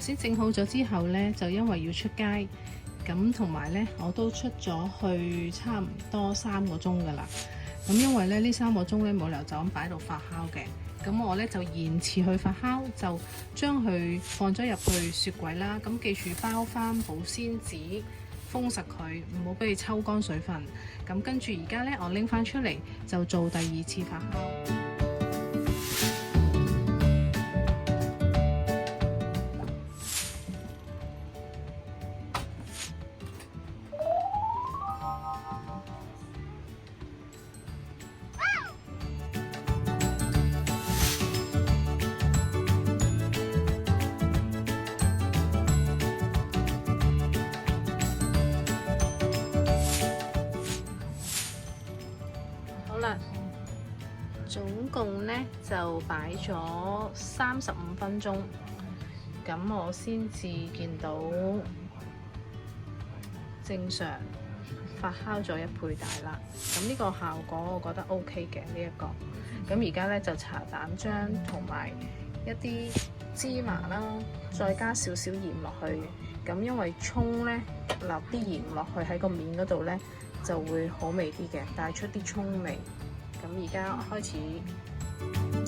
先整好咗之後呢，就因為要出街，咁同埋呢，我都出咗去差唔多3個鐘噶啦。咁因為咧呢3個鐘呢，冇理由就咁擺喺度發酵嘅，咁我呢，就延遲去發酵，就將佢放咗入去雪櫃啦。咁記住包翻保鮮紙，封實佢，唔好俾佢抽乾水分。咁跟住而家呢，我拎翻出嚟就做第2次發酵。總共呢就擺咗35分鐘，咁我先至見到正常發酵咗1倍大啦。咁呢個效果我覺得 OK 嘅呢一個。咁而家呢就茶膽漿同埋一啲芝麻啦，再加少少鹽落去。咁因為蔥呢，落啲鹽落去喺個面嗰度呢，就會好味啲嘅，帶出啲蔥味。咁而家開始。